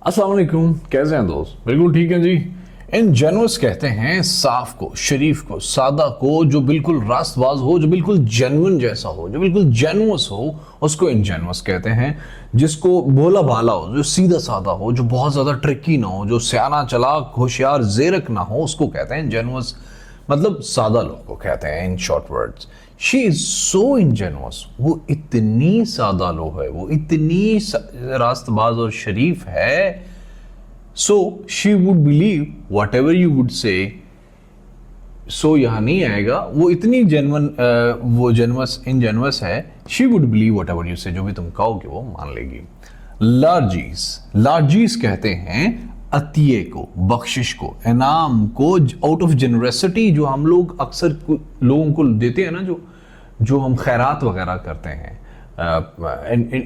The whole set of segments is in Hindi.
अस्सलाम वालेकुम, कैसे हैं दोस्त? बिल्कुल ठीक है जी। इनजेन्युइस कहते हैं साफ को, शरीफ को, सादा को, जो बिल्कुल रास्तबाज हो, जो बिल्कुल जेन्युइन जैसा हो, जो बिल्कुल जेन्युइस हो, उसको इनजेन्युइस कहते हैं। जिसको भोला भाला हो, जो सीधा साधा हो, जो बहुत ज्यादा ट्रिकी ना हो, जो सियाना चालाक होशियार जेरक ना हो, उसको कहते हैं इनजेन्युइस। मतलब सादा लोग को कहते हैं in short words. She is so ingenuous, वो इतनी सादा लो है, वो इतनी रास्तबाज और शरीफ है। So she would believe whatever you would say. So यहां नहीं आएगा, वो इतनी जेन्युइन, वो जेन्युइस इनजेन्युइस है। She would believe whatever you से, जो भी तुम कहोगे वो मान लेगी। लार्जीज, लार्जीज कहते हैं अतिये को, बख्शिश को, इनाम को, आउट ऑफ जेनरसिटी। जो हम लोग अक्सर लोगों को देते हैं ना, जो हम खैरात वगैरह करते हैं,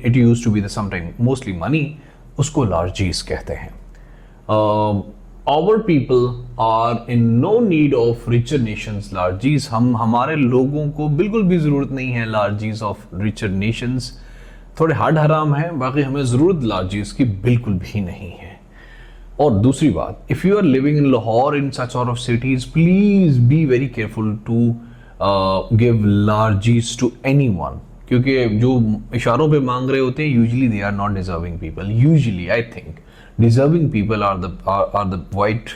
it used to be the sometime mostly money, उसको लार्जीज कहते हैं। Our people are in no need of richer nations largies। हमारे लोगों को बिल्कुल भी ज़रूरत नहीं है largies of richer nations। थोड़े हार्ड हराम हैं, बाकी हमें ज़रूरत largies की बिल्कुल भी नहीं है। और दूसरी बात, if you are living in Lahore in such sort of cities, please be very careful to give largies to anyone, क्योंकि जो इशारों पे मांग रहे होते हैं usually they are not deserving people. Usually I think deserving people are the white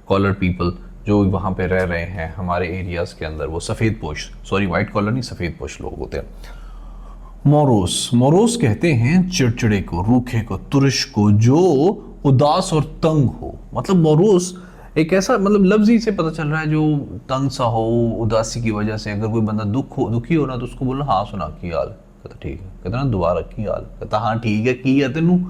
collar people जो वहाँ पे रह रहे हैं हमारे एरियाज के अंदर। वो सफ़ेद पोश, सॉरी वाइट कॉलर नहीं, सफ़ेद पोश लोग होते हैं। मोरोस, मोरोस कहते हैं चिड़चिड़े को, रूखे को, तुरश को, जो उदास और तंग हो। मतलब मोरोस एक ऐसा, मतलब लफ्ज़ ही से पता चल रहा है जो तंग सा हो, उदासी की वजह से। अगर कोई बंदा दुखी हो ना, तो उसको बोलना हाँ सुना की हाल, कहता ठीक है, कहता ना दोबारा की हाल, कहता हाँ ठीक है की है तेनू।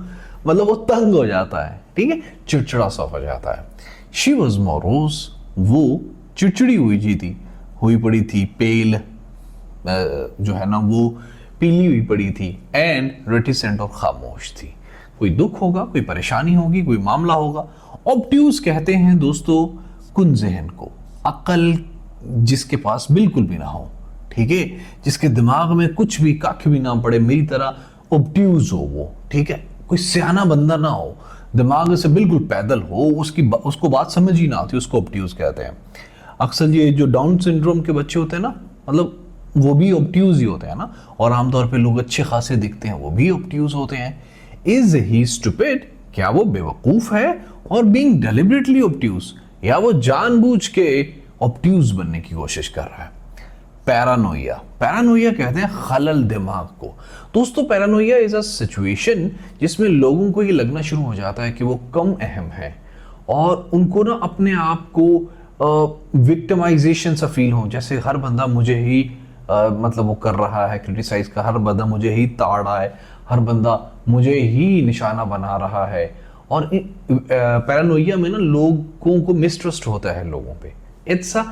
मतलब वो तंग हो जाता है, ठीक है, चिड़चिड़ा सा हो जाता है। शी वॉज मोरोस, वो चिड़चिड़ी हुई पड़ी थी, पेल जो है ना वो पीली हुई पड़ी थी, एंड रेटिसेंट और खामोश थी। कोई दुख होगा, कोई परेशानी होगी, कोई मामला होगा। ऑब्ट्यूज कहते हैं दोस्तों कुन ज़हन को, अक्ल जिसके पास बिल्कुल भी ना हो, ठीक है, जिसके दिमाग में कुछ भी कख भी ना पड़े, मेरी तरह ऑब्ट्यूज हो वो, ठीक है, कोई सियाना बंदा ना हो, दिमाग से बिल्कुल पैदल हो, उसको बात समझ ही ना आती, उसको ऑब्ट्यूज कहते हैं। अक्सर ये जो डाउन सिंड्रोम के बच्चे होते हैं ना, मतलब वो भी ऑब्ट्यूज ही होते हैं ना, और आमतौर पे लोग अच्छे खासे दिखते हैं, वो भी ऑब्ट्यूज होते हैं। इज ही स्टूपिड, क्या वो बेवकूफ है? और बीइंग डेलिबरेटली ऑब्ट्यूज, या वो जानबूझ के ऑब्ट्यूज बनने की कोशिश कर रहा है। पैरानोइया, पैरानोइया कहते हैं खलल दिमाग को। दोस्तों पैरानोइया इज अ सिचुएशन जिसमें लोगों को ये लगना शुरू हो जाता है कि वो कम अहम है, और उनको ना अपने आप को विक्टिमाइजेशन सा फील हो, जैसे हर बंदा मुझे ही मतलब वो कर रहा है, क्रिटिसाइज का, हर बंदा मुझे ही ताड़ रहा है, हर बंदा मुझे ही निशाना बना रहा है। और पैरानोइया में ना लोगों को मिसट्रस्ट होता है लोगों पे। इट्स अ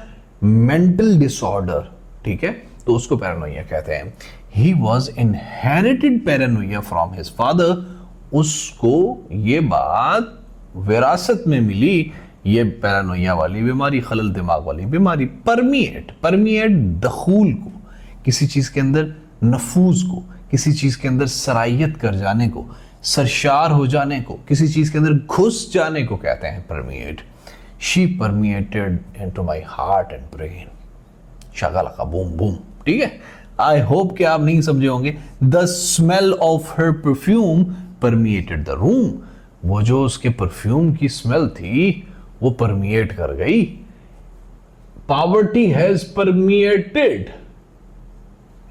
मेंटल डिसऑर्डर, ठीक है, तो उसको पैरानोइया कहते हैं। He was inherited paranoia from his father, उसको ये बात विरासत में मिली, ये पैरानोइया वाली बीमारी, खलल दिमाग वाली बीमारी। परमिएट दखूल को, किसी चीज के अंदर नफूज को, किसी चीज के अंदर सरायत कर जाने को, सरशार हो जाने को, किसी चीज के अंदर घुस जाने को कहते हैं permeate. She permeated into my heart and brain, शगल का बूम बूम, ठीक है। आई होप कि आप नहीं समझे होंगे। The smell of her perfume permeated the room, वो जो उसके परफ्यूम की स्मेल थी वो परमिएट कर गई। पॉवर्टी हैज परमिएटेड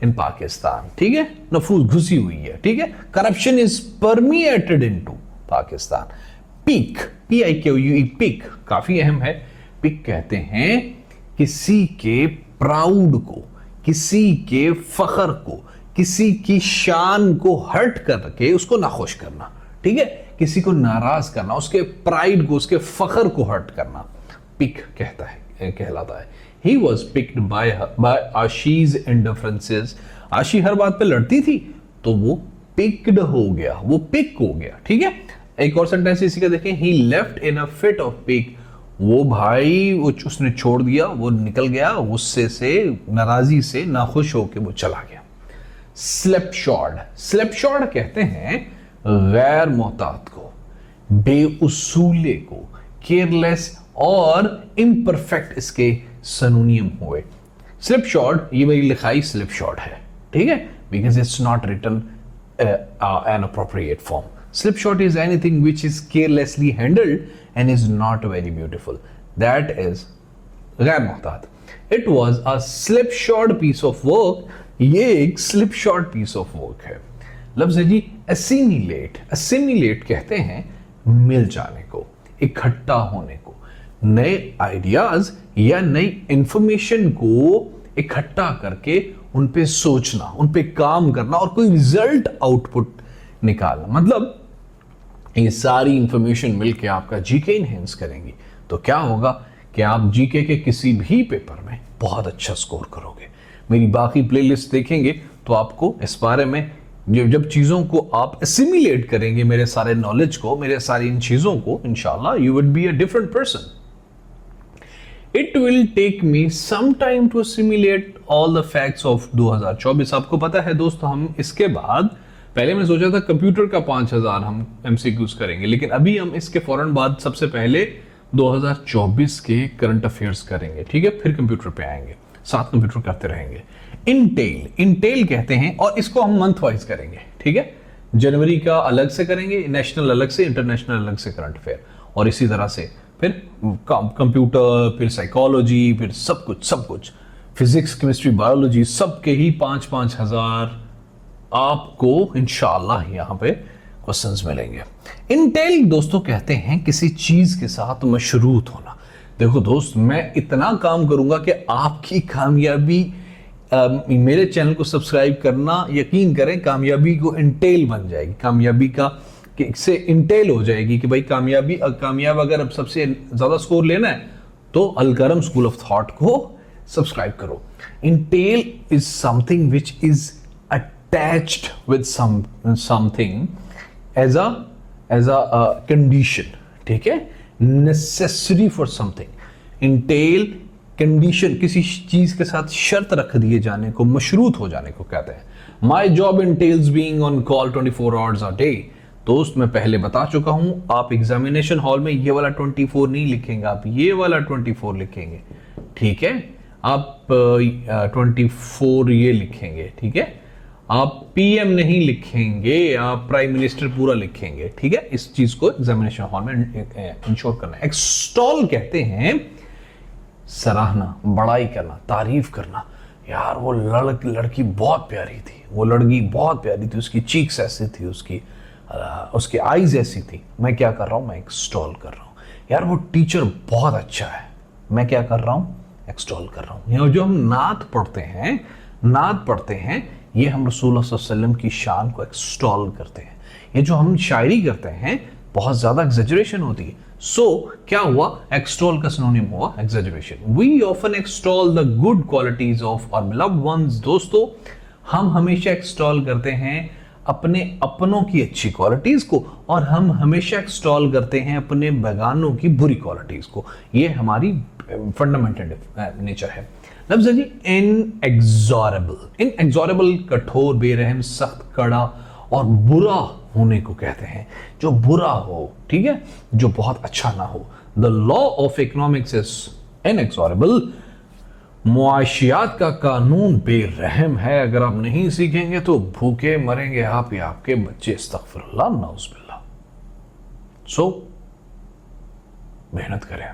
इन पाकिस्तान, ठीक है, नफूस घुसी हुई है, ठीक है। Corruption is permeated into Pakistan. Peak, PIKUE, peak काफी अहम है। पीक कहते हैं किसी के प्राउड को, किसी के फखर को, किसी की शान को हर्ट करके उसको नाखुश करना, ठीक है, किसी को नाराज करना, उसके प्राइड को, उसके फखर को हर्ट करना, पिक कहलाता है। He was picked by Ashi's indifferences। आशी हर बात पे लड़ती थी, तो वो पिक्ड हो गया, वो पिक हो गया, ठीक है। एक और सेंटेंस इसी का देखें, he left in a fit of pique, वो भाई वो उसने छोड़ दिया, वो निकल गया गुस्से से, नाराजी से, नाखुश होके वो चला गया। स्लेपशॉर्ड, स्लेपशॉर्ड कहते हैं गैर मोहतात को, बेउसूले को, केयरलेस और इम्परफेक्ट इसके सिनोनिम हुए। स्लिप शॉर्ट, ये मेरी लिखाई स्लिप शॉर्ट है, ठीक है, because it's not written an appropriate form. Slipshod is anything which is carelessly handled and is not very beautiful, that is गैर मुहतात। It was a slipshod piece of work, ये एक slipshod piece of work है। लफ्ज है जी असिमिलेट। असिमिलेट कहते हैं मिल जाने को, इकट्ठा होने को, नए आइडियाज या नई इंफॉर्मेशन को इकट्ठा करके उन पे सोचना, उन पे काम करना और कोई रिजल्ट आउटपुट निकालना। मतलब ये सारी इंफॉर्मेशन मिलके आपका जीके इनहेंस करेंगी, तो क्या होगा कि आप जीके के किसी भी पेपर में बहुत अच्छा स्कोर करोगे। मेरी बाकी प्लेलिस्ट देखेंगे तो आपको इस बारे में, जब चीज़ों को आप असिमिलेट करेंगे, मेरे सारे नॉलेज को, मेरे सारी इन चीज़ों को, इंशाल्लाह you would be a different person. It will take me some time to assimilate all the facts of 2024। आपको पता है दोस्तों, हम इसके बाद, पहले मैंने सोचा था कंप्यूटर का 5000 हम एमसीक्यूज करेंगे, लेकिन अभी हम इसके फौरन बाद सबसे पहले 2024 के करंट अफेयर्स करेंगे, ठीक है, फिर कंप्यूटर पे आएंगे, साथ कंप्यूटर करते रहेंगे। इंटेल, इंटेल कहते हैं, और इसको हम मंथ वाइज करेंगे, ठीक है, जनवरी का अलग से करेंगे, नेशनल अलग से, इंटरनेशनल अलग से करंट अफेयर, और इसी तरह से फिर कंप्यूटर, फिर साइकोलॉजी, फिर सब कुछ, फिजिक्स, केमिस्ट्री, बायोलॉजी, सबके ही 5-5 हजार आपको इंशाल्लाह यहाँ पे क्वेश्चंस मिलेंगे। इंटेल दोस्तों कहते हैं किसी चीज के साथ मशरूत होना। देखो दोस्त, मैं इतना काम करूंगा कि आपकी कामयाबी, मेरे चैनल को सब्सक्राइब करना, यकीन करें, कामयाबी को इंटेल बन जाएगी, कामयाबी का से इंटेल हो जाएगी कि भाई कामयाब अगर अब सबसे ज्यादा स्कोर लेना है तो अलकरम स्कूल ऑफ थॉट को सब्सक्राइब करो। Entail is something which is attached with something as a condition, ठीक है, necessary for something. Entail condition, किसी चीज के साथ शर्त रख दिए जाने को, मशरूत हो जाने को कहते हैं। My job entails being on call 24 hours a day. दोस्त, मैं पहले बता चुका हूं, आप एग्जामिनेशन हॉल में ये वाला 24 नहीं लिखेंगे, आप ये वाला 24 लिखेंगे, ठीक है, आप 24 ये लिखेंगे, ठीक है, आप पीएम नहीं लिखेंगे, आप प्राइम मिनिस्टर पूरा लिखेंगे, ठीक है। इस चीज को एग्जामिनेशन हॉल में इंश्योर करना। एक्सटॉल कहते हैं सराहना, बड़ाई करना, तारीफ करना। यार वो लड़की बहुत प्यारी थी, वो लड़की बहुत प्यारी थी, उसकी चीक्स ऐसी थी, उसकी आईज ऐसी थी। मैं क्या कर रहा हूं, मैं एक्सटॉल कर रहा हूं। यार वो टीचर बहुत अच्छा है, मैं क्या कर रहा हूं, एक्सटॉल कर रहा हूं। जो हम नात पढ़ते हैं, ये हम रसूल सल्लल्लाहु अलैहि वसल्लम की शान को एक्सटॉल करते हैं। ये जो हम शायरी करते हैं, बहुत ज्यादा एग्जेजरेशन होती है। सो क्या हुआ, एक्सटॉल का सिनोनिम हुआ exaggeration. We often extol the good qualities of our beloved ones. दोस्तों, हम हमेशा एक्सटॉल करते हैं अपने अपनों की अच्छी क्वालिटीज को, और हम हमेशा एक्सटॉल करते हैं अपने बेगानों की बुरी क्वालिटीज को। ये हमारी फंडामेंटल नेचर है। लफ्ज़ है जी इनएग्जॉरेबल। इनएग्जॉरेबल कठोर, बेरहम, सख्त, कड़ा और बुरा होने को कहते हैं। जो बुरा हो, ठीक है, जो बहुत अच्छा ना हो। The law of economics is inexorable. मुआशियात का कानून बेरहम है। अगर आप नहीं सीखेंगे तो भूखे मरेंगे आप या आपके बच्चे। अस्तगफिरुल्लाह, नऊज़ बिल्लाह। सो मेहनत करें।